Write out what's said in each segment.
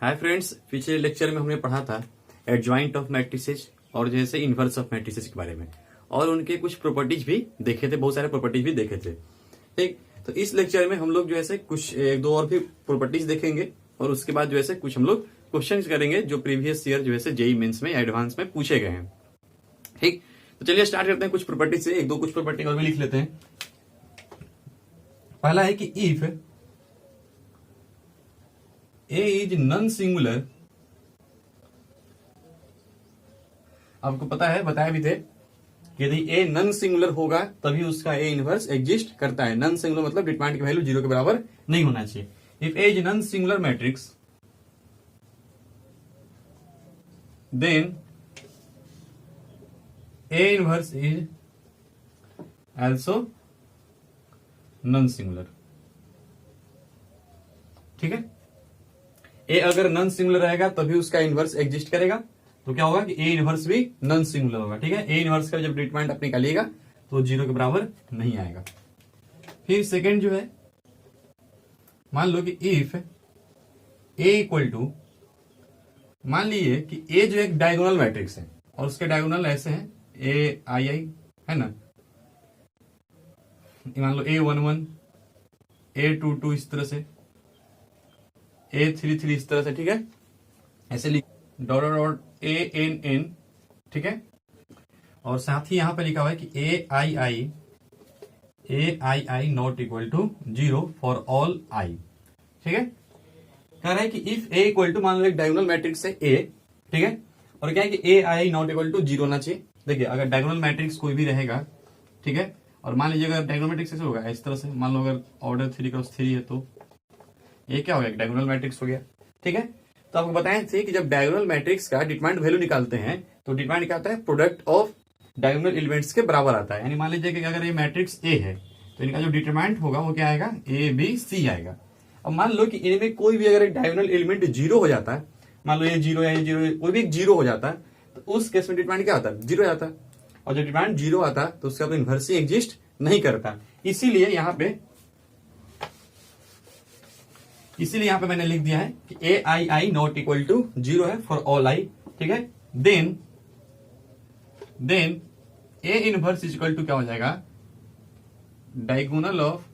Hi friends, पिछले lecture में हमने पढ़ा था एडजॉइंट ऑफ मैट्रिसेस और जैसे इनवर्स ऑफ मैट्रिसेस के बारे में, और उनके कुछ प्रॉपर्टीज भी देखे थे, बहुत सारे प्रॉपर्टीज भी देखे थे। ठीक, तो इस लेक्चर में हम लोग जो ऐसे कुछ एक दो और भी प्रॉपर्टीज देखेंगे और उसके बाद जो ऐसे कुछ हम लोग क्वेश्चन करेंगे जो प्रीवियस ईयर जो है जेईई मेंस में एडवांस में पूछे गए हैं। ठीक, तो चलिए स्टार्ट करते हैं कुछ प्रॉपर्टी से। एक दो कुछ प्रॉपर्टी और भी लिख लेते हैं। पहला है कि if A is non singular, आपको पता है, बताया भी थे कि यदि ए नॉन सिंगुलर होगा तभी उसका ए इनवर्स एग्जिस्ट करता है। नॉन सिंगुलर मतलब डिटरमिनेंट की वैल्यू 0 के बराबर नहीं होना चाहिए। If A is non singular matrix then A inverse is also non singular. ठीक है, ए अगर नॉन सिंगुलर रहेगा तभी उसका इनवर्स एग्जिस्ट करेगा, तो क्या होगा कि ए इनवर्स भी नॉन सिंगुलर होगा। ठीक है, ए इनवर्स का जब डिटरमिनेंट आप निकालिएगा तो 0 के बराबर नहीं आएगा। फिर सेकंड जो है, मान लो कि इफ ए इक्वल टू, मान लीजिए कि ए जो एक डायगोनल मैट्रिक्स है और उसके डायगोनल ऐसे हैं ए आई आई, है ना, मान लो A11 A22 इस तरह से, A33 इस तरह से। ठीक है, ऐसे लिख डॉट डॉट ANN। ठीक है, और साथ ही यहां पे लिखा हुआ है कि A not equal to 0 for all I. ठीक है, कह रहा है कि इफ ए इक्वल टू, मान लो एक डायगोनल मैट्रिक्स है ए, ठीक है, और क्या है कि AI नॉट इक्वल टू 0 होना चाहिए। देखिए, अगर डायगोनल मैट्रिक्स कोई भी रहेगा, ठीक है, और मान लीजिए अगर डायगोनल मैट्रिक्स ऐसे होगा इस तरह से, मान लो अगर ऑर्डर 3x3 है तो ये क्या हो गया, डायगोनल मैट्रिक्स हो गया। ठीक है, तो आपको बताएं थे कि जब डायगोनल मैट्रिक्स का डिटरमिनेंट वैल्यू निकालते हैं तो डिटरमिनेंट क्या आता है, प्रोडक्ट ऑफ डायगोनल एलिमेंट्स के बराबर आता है। यानी मान लीजिए कि अगर ये मैट्रिक्स ए है तो इनका जो डिटरमिनेंट होगा वो क्या आएगा, ABC आएगा। अब मान लो कि इनमें कोई भी अगर एक डायगोनल एलिमेंट 0 हो जाता है, मान लो ये 0 है, ये 0 है, कोई भी एक 0 हो जाता है, तो उस केस में डिटरमिनेंट क्या आता है, 0 आता है। और जब डिटरमिनेंट 0 आता है तो उसका तो इनवर्स ही एग्जिस्ट नहीं करता। इसीलिए यहां पे मैंने लिख दिया है कि AI नॉट इक्वल टू 0 है फॉर ऑल आई। ठीक है, then A inverse equal to क्या हो जाएगा, डायगोनल ऑफ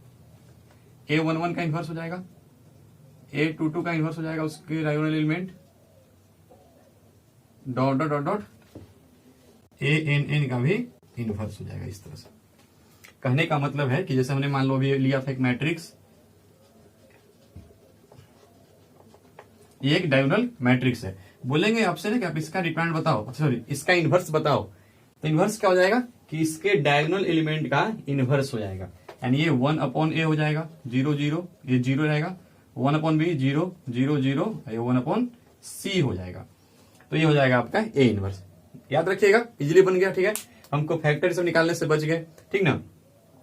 A11 का इनवर्स हो जाएगा, A22 का इनवर्स हो जाएगा, उसके diagonal element dot dot dot dot ANN का भी इनवर्स हो जाएगा। इस तरह से कहने का मतलब है कि जैसे हमने मान लो अभी लिया था एक मैट्रिक्स, ये एक डायगोनल मैट्रिक्स है, बोलेंगे आपसे ना कि आप इसका डिटरमिनेंट बताओ, सॉरी इसका इनवर्स बताओ, तो इनवर्स क्या हो जाएगा कि इसके डायगोनल एलिमेंट का इनवर्स हो जाएगा। यानी ये 1/A हो जाएगा, 0 0, ये 0 रहेगा, 1/B 0 0 0, ये 1/C हो जाएगा। तो ये हो जाएगा आपका ए इनवर्स। याद रखिएगा, इजिली बन गया। ठीक है, हमको फैक्टर सब निकालने से बच गए। ठीक ना,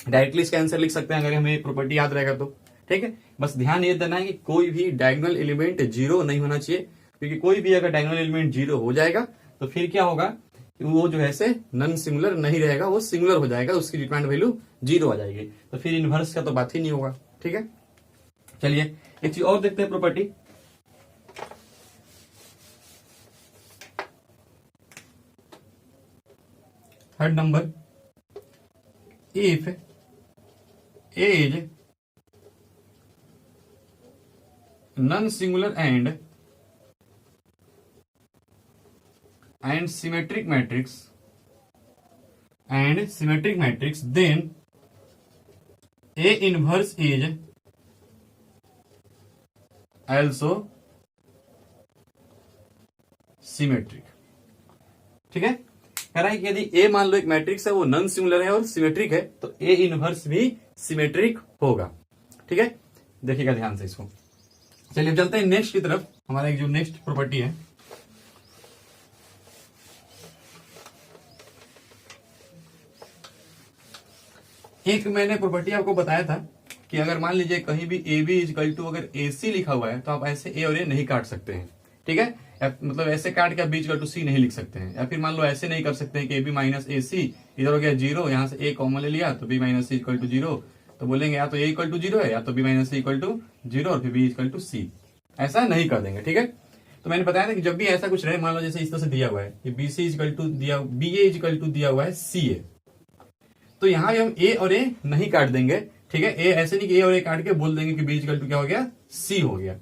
डायरेक्टली इसका आंसर लिख सकते हैं अगर हमें प्रॉपर्टी याद रहेगा तो। ठीक है, बस ध्यान ये देना है कि कोई भी डायगोनल एलिमेंट 0 नहीं होना चाहिए, क्योंकि कोई भी अगर डायगोनल एलिमेंट 0 हो जाएगा तो फिर क्या होगा कि वो जो है से नॉन सिंगुलर नहीं रहेगा, वो सिंगुलर हो जाएगा, उसकी डिटरमिनेंट वैल्यू 0 आ जाएगी, तो फिर इनवर्स का तो बात ही नहीं होगा। ठीक है, चलिए एक चीज और देखते हैं property. Third number, if A is non singular and symmetric matrix then A inverse is also symmetric. ठीक है, कह रहा है कि यदि ए मान लो एक मैट्रिक्स है, वो नॉन सिंगुलर है और सिमेट्रिक है, तो ए इनवर्स भी सिमेट्रिक होगा। ठीक है, देखिएगा ध्यान से इसको। चलिए चलते हैं नेक्स्ट की तरफ। हमारा एक जो नेक्स्ट प्रॉपर्टी है, एक मैंने प्रॉपर्टी आपको बताया था कि अगर मान लीजिए कहीं भी ए बी इजकल टू अगर AC लिखा हुआ है तो आप ऐसे ए और ए नहीं काट सकते हैं। ठीक है, मतलब ऐसे काट के आप बी इजकल टू C नहीं लिख सकते हैं, या फिर मान लो ऐसे नहीं कर सकते हैं कि AB माइनस AC, इधर हो गया 0, यहां से A कॉमन ले लिया तो B minus C equal to 0, तो बोलेंगे या तो A इक्वल टू 0 है या तो B minus C equal to 0 और फिर B इक्वल टू C। ऐसा नहीं कर देंगे। ठीक है, तो मैंने बताया था कि जब भी ऐसा कुछ रहे, मान लो जैसे इस तरह से दिया हुआ है कि BC इजकल टू दिया, BA इजकल टू दिया हुआ है CA, तो यहाँ पे हम A और A नहीं काट देंगे, ठीक है। ए ऐसे नहीं कि A और A काट के बोल देंगे कि B इजकल टू क्या हो गया, C हो गया,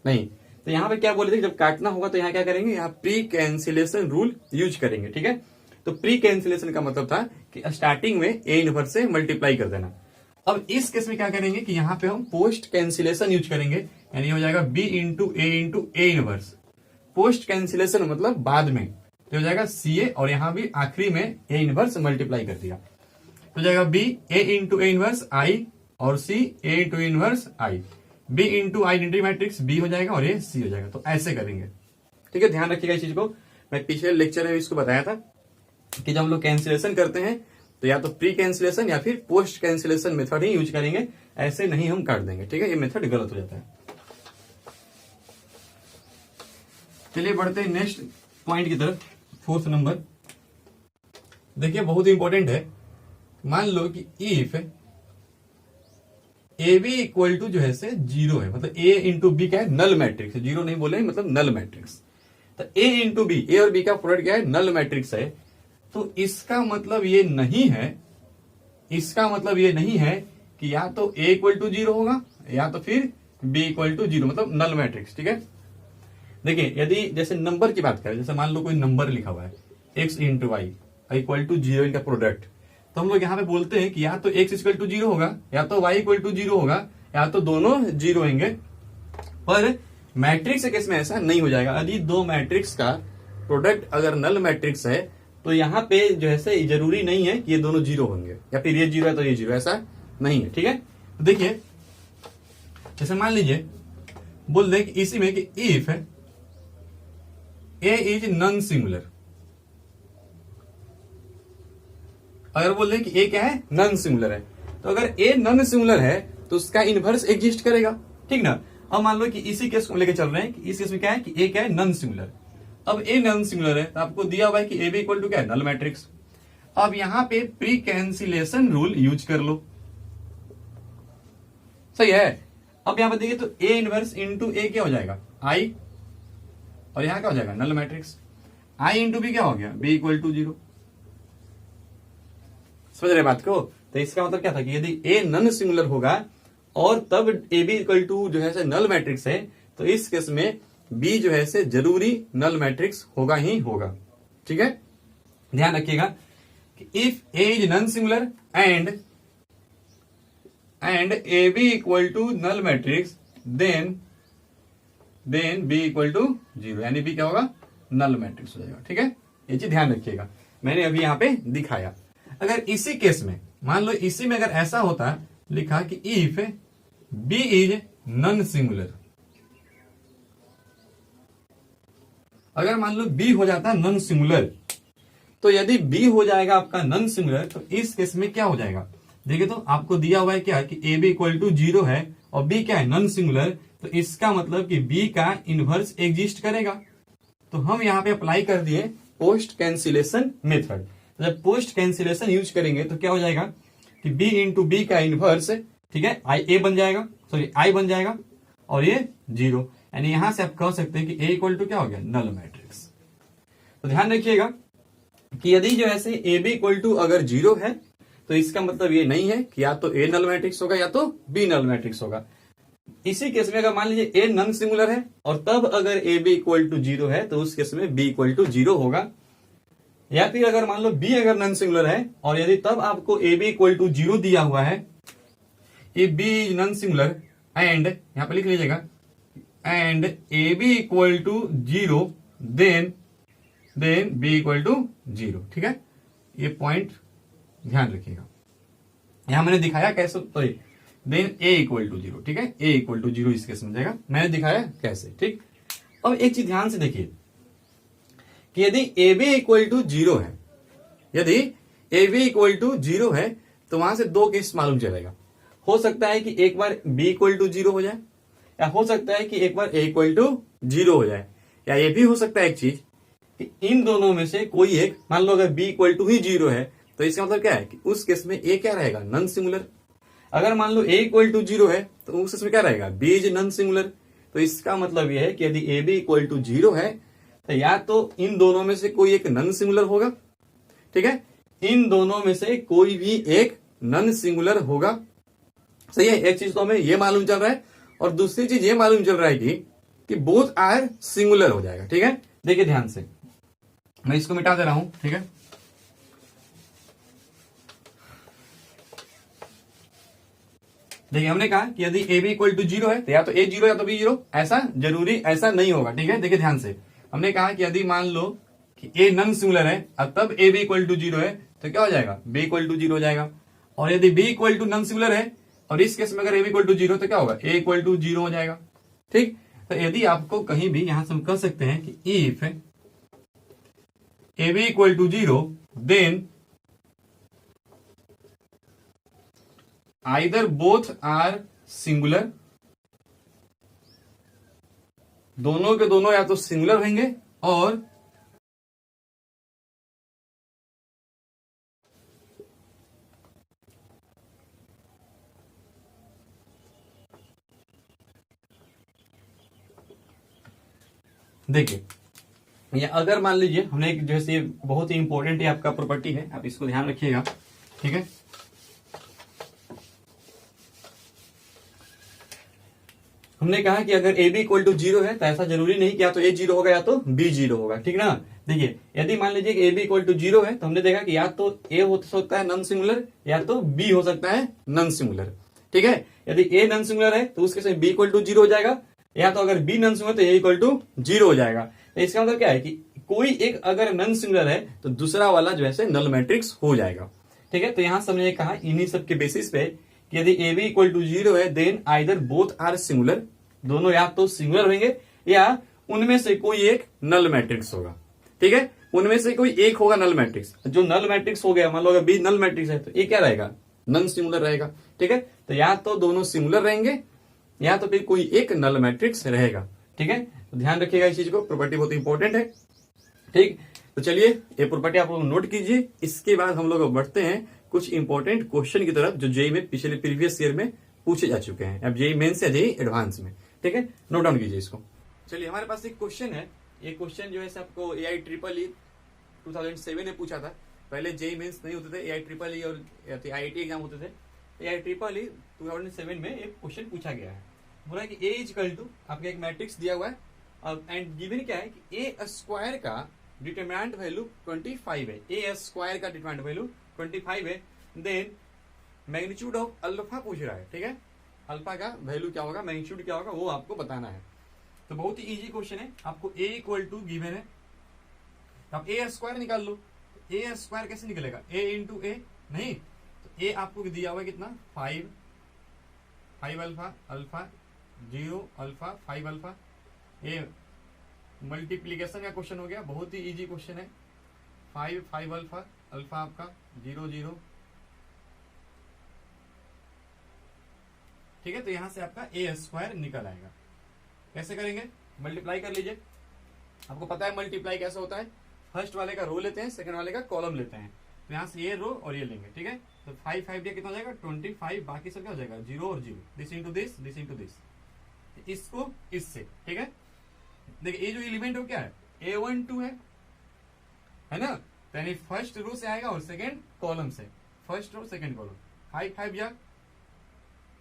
नहीं। तो यहाँ पे क्या बोले थे, जब काटना होगा तो यहाँ क्या करेंगे, यहाँ प्री कैंसिलेशन रूल यूज करेंगे, ठीक है। तो प्री कैंसिलेशन का मतलब था कि स्टार्टिंग में A इनवर्स से मल्टीप्लाई कर देना। अब इस केस में क्या करेंगे कि यहाँ पे हम पोस्ट कैंसिलेशन यूज करेंगे, यानी हो जाएगा B into A inverse. Post cancellation मतलब बाद में, तो हो जाएगा CA और यहाँ भी आखिरी में A इनवर्स मल्टीप्लाई कर दिया, तो हो जाएगा B A into A inverse I और C A into A inverse I, B into identity matrix B हो जाएगा और A C हो जाएगा। तो ऐसे करेंगे, ठीक है। ध्यान रखिएगा इस चीज को, मैं पिछले लेक्चर में इसको बताया था कि जब हम लोग कैंसिलेशन करते हैं तो या तो प्री कैंसिलेशन या फिर पोस्ट कैंसिलेशन मेथड ही यूज करेंगे, ऐसे नहीं हम काट देंगे, ठीक है। ये मेथड गलत हो जाता है। चलिए बढ़ते हैं नेक्स्ट पॉइंट की तरफ, 4th नंबर। देखिए बहुत इंपॉर्टेंट है। मान लो कि if A B equal to जो है से 0 है, मतलब A इंटू बी क्या है, नल मैट्रिक्स, 0 नहीं बोले मतलब नल मैट्रिक्स। तो A इंटू बी, ए और बी का प्रोडक्ट क्या है, नल मैट्रिक्स है। तो इसका मतलब ये नहीं है, इसका मतलब ये नहीं है कि या तो A इक्वल टू 0 होगा या तो फिर B इक्वल टू 0, मतलब नल मैट्रिक्स, ठीक है। देखिए यदि जैसे नंबर की बात करें, जैसे मान लो कोई नंबर लिखा हुआ है x into y equal to 0, इनका प्रोडक्ट, तो हम लोग यहाँ पे बोलते हैं कि या तो x इक्वल टू 0 होगा या तो y इक्वल टू 0 होगा या तो दोनों 0 होंगे। पर मैट्रिक्स के केस में ऐसा नहीं हो जाएगा। यदि दो मैट्रिक्स का प्रोडक्ट अगर नल मैट्रिक्स है तो यहाँ पे जो है जरूरी नहीं है कि ये दोनों 0 होंगे या फिर ये 0 है तो ये 0, ऐसा नहीं है, ठीक है। तो देखिए जैसे मान लीजिए बोल दे कि इसी में कि if A is non singular, अगर बोल रहे कि A क्या है, नॉन सिंगुलर है, तो अगर A नॉन सिंगुलर है तो उसका इनवर्स एग्जिस्ट करेगा, ठीक ना। अब मान लो कि इसी केस को लेकर चल रहे हैं कि इस केस में क्या है कि A क्या है, नॉन सिंगुलर। अब A नॉन सिंगुलर है तो आपको दिया हुआ है कि AB इक्वल टू क्या है, नल मैट्रिक्स। अब यहां पे प्री कैंसिलेशन रूल यूज कर लो, सही है। अब यहां पर देखिए तो A इनवर्स इंटू A क्या हो जाएगा, I, और यहां क्या हो जाएगा, null matrix. I into B क्या हो गया, B इक्वल टू 0। समझ रहे बात को। तो इसका मतलब क्या था कि यदि A नॉन सिंगुलर होगा और तब AB इक्वल टू जो है नल मैट्रिक्स है, तो इस केस में B जो है से जरूरी नल मैट्रिक्स होगा ही होगा, ठीक है। ध्यान रखिएगा कि if A is non singular and AB equal to null matrix then B equal to 0, यानी B क्या होगा, नल मैट्रिक्स हो जाएगा, ठीक है। ये चीज ध्यान रखिएगा, मैंने अभी यहां पे दिखाया। अगर इसी केस में मान लो इसी में अगर ऐसा होता लिखा कि if B is non singular, अगर मान लो B हो जाता है नॉन सिंगुलर, तो यदि B हो जाएगा आपका नॉन सिंगुलर तो इस केस में क्या हो जाएगा, देखिए तो आपको दिया हुआ है क्या कि AB इक्वल टू 0 है और B क्या है, नॉन सिंगुलर, तो इसका मतलब कि B का इनवर्स एग्जिस्ट करेगा। तो हम यहां पे अप्लाई कर दिए पोस्ट कैंसिलेशन मेथड। तो जब पोस्ट कैंसिलेशन यूज करेंगे तो क्या हो जाएगा कि B इंटू B का इनवर्स, ठीक है, A बन जाएगा, सॉरी I बन जाएगा और ये 0, यानी यहां से आप कह सकते हैं कि A इक्वल टू क्या हो गया, नल मैट्रिक्स। तो ध्यान रखिएगा कि यदि जो ऐसे AB इक्वल टू अगर 0 है तो इसका मतलब ये नहीं है कि या तो A नल मैट्रिक्स होगा या तो B नल मैट्रिक्स होगा। इसी केस में अगर मान लीजिए A नॉन सिंगुलर है और तब अगर AB इक्वल टू 0 है तो उस केस में B इक्वल टू 0 होगा, या फिर अगर मान लो B अगर नॉन सिंगुलर है और यदि तब आपको AB इक्वल टू 0 दिया हुआ है, if B is non singular and, यहां पर लिख लीजिएगा, and AB equal to 0 then B equal to 0, ठीक है। ये पॉइंट ध्यान रखिएगा, यहां मैंने दिखाया कैसे, sorry then A equal to 0, ठीक है, A इक्वल टू 0 इस केस में जाएगा, मैंने दिखाया कैसे, ठीक। अब एक चीज ध्यान से देखिए कि यदि AB इक्वल टू 0 है, यदि AB इक्वल टू 0 है तो वहां से दो केस मालूम चलेगा। हो सकता है कि एक बार B इक्वल टू 0 हो जाए, या हो सकता है कि एक बार A इक्वल टू 0 हो जाए, या ये भी हो सकता है एक चीज कि इन दोनों में से कोई एक, मान लो अगर B इक्वल टू ही 0 है तो इसका मतलब क्या है कि उस केस में A क्या रहेगा, नॉन सिंगुलर। अगर मान लो A इक्वल टू 0 है तो उस केस में क्या रहेगा, B इज नॉन सिंगुलर। तो इसका मतलब यह है कि यदि ए बी इक्वल टू 0 है तो या तो इन दोनों में से कोई एक नॉन सिंगुलर होगा, ठीक है, इन दोनों में से कोई भी एक नॉन सिंगुलर होगा। सही है, एक चीज तो हमें ये मालूम चल रहा है और दूसरी चीज ये मालूम चल रहा है कि बोथ आर सिंगुलर हो जाएगा। ठीक है, देखिए ध्यान से, मैं इसको मिटा दे रहा हूं। ठीक है, देखिए हमने कहा कि यदि ए बी इक्वल टू 0 है तो या तो ए 0 या तो बी 0, ऐसा जरूरी ऐसा नहीं होगा। ठीक है, देखिए ध्यान से, हमने कहा कि यदि मान लो कि ए नॉन सिंगुलर है और तब ए बी इक्वल टू 0 है तो क्या हो जाएगा, बी इक्वल टू 0 हो जाएगा। और यदि B equal to non singular है और इस केस में अगर ए बी इक्वल टू 0 तो क्या होगा, ए इक्वल टू 0 हो जाएगा। ठीक, तो यदि आपको कहीं भी यहां से हम कह सकते हैं कि if A B equal to 0 then either both are singular, दोनों के दोनों या तो सिंगुलर होंगे और देखिए या अगर मान लीजिए हमने एक जैसे बहुत ही इंपॉर्टेंट है आपका प्रॉपर्टी है, आप इसको ध्यान रखिएगा। ठीक है, हमने कहा कि अगर ए बी इक्वल टू 0 है तो ऐसा जरूरी नहीं कि या तो ए 0 होगा या तो बी 0 होगा। ठीक ना, देखिए यदि मान लीजिए कि ए बी इक्वल टू 0 है तो हमने देखा कि या तो ए हो सकता है नॉन सिंगुलर या तो बी हो सकता है नॉन सिंगुलर। ठीक है, यदि ए नॉन सिंगुलर है तो उसके साथ बी इक्वल टू 0 हो जाएगा, या तो अगर बी नॉन सिंगुलर तो ए इक्वल टू 0 हो जाएगा। तो इसका मतलब क्या है कि कोई एक अगर नॉन सिंगुलर है तो दूसरा वाला जो है नल मैट्रिक्स हो जाएगा। ठीक है, तो यहां से हमने कहा इन्हीं सब के बेसिस पे कि यदि ए बी इक्वल टू 0 है then either both are singular, दोनों या तो सिंगुलर होंगे या उनमें से कोई एक नल मैट्रिक्स होगा। ठीक है, उनमें से कोई एक होगा नल मैट्रिक्स। जो नल मैट्रिक्स हो गया, मान लो अगर बी नल मैट्रिक्स है तो ये क्या रहेगा, नॉन सिंगुलर रहेगा। ठीक है, तो या तो दोनों सिंगुलर रहेंगे या तो फिर कोई एक नल मैट्रिक्स रहेगा। ठीक है, तो ध्यान रखिएगा इस चीज को, प्रॉपर्टी बहुत इंपॉर्टेंट है। ठीक, तो चलिए ये प्रॉपर्टी आप लोग नोट कीजिए। इसके बाद हम लोग बढ़ते हैं कुछ इंपॉर्टेंट क्वेश्चन की तरफ जो जेई में पिछले प्रीवियस ईयर में पूछे जा चुके हैं, अब जेई मेंस या जेई एडवांस में। ठीक है, नोट डाउन कीजिए इसको। चलिए हमारे पास एक क्वेश्चन है, ये क्वेश्चन जो है आपको एआई ट्रिपल ई 2007 में पूछा था। पहले जेई मेंस नहीं होते थे, एआई ट्रिपल ई और आईआईटी एग्जाम होते थे। एआई ट्रिपल ई 2007 में एक क्वेश्चन पूछा गया है, बोला है कि ए इक्वल टू आपका एक मैट्रिक्स दिया हुआ है एंड गिवन क्या है कि ए स्क्वायर का डिटरमिनेंट वैल्यू 25 है, ए स्क्वायर का डिटरमिनेंट वैल्यू 25 है, देन मैग्नीट्यूड ऑफ अल्फा पूछ रहा है। ठीक है, अल्फा का वैल्यू क्या होगा, मैग्नीट्यूड क्या होगा वो आपको बताना है। तो बहुत ही इजी क्वेश्चन है, आपको ए इक्वल टू गिवन है, आप ए स्क्वायर निकाल लो। ए स्क्वायर कैसे निकलेगा, ए इंटू ए नहीं, तो ए आपको दिया हुआ है कितना 5 अल्फा, अल्फा 0 अल्फा 5 अल्फा, ये मल्टीप्लीकेशन का क्वेश्चन हो गया, बहुत ही इजी क्वेश्चन है। 5 अल्फा, अल्फा आपका 0 0। ठीक है, तो यहां से आपका ए स्क्वायर निकल आएगा। कैसे करेंगे, मल्टीप्लाई कर लीजिए। आपको पता है मल्टीप्लाई कैसे होता है, फर्स्ट वाले का रो लेते हैं, सेकंड वाले का कॉलम लेते हैं। तो यहां से ये रो और ये लेंगे। ठीक है, तो 5 5 दिया कितना हो जाएगा 25, बाकी सब क्या हो जाएगा 0 और 0, this into this, this into this, इसको इससे। ठीक है, देखिए ये जो एलिमेंट हो क्या है, A12 है ना, तो यानी फर्स्ट रो से आएगा और सेकंड कॉलम से, फर्स्ट रो सेकंड कॉलम। 5 5 या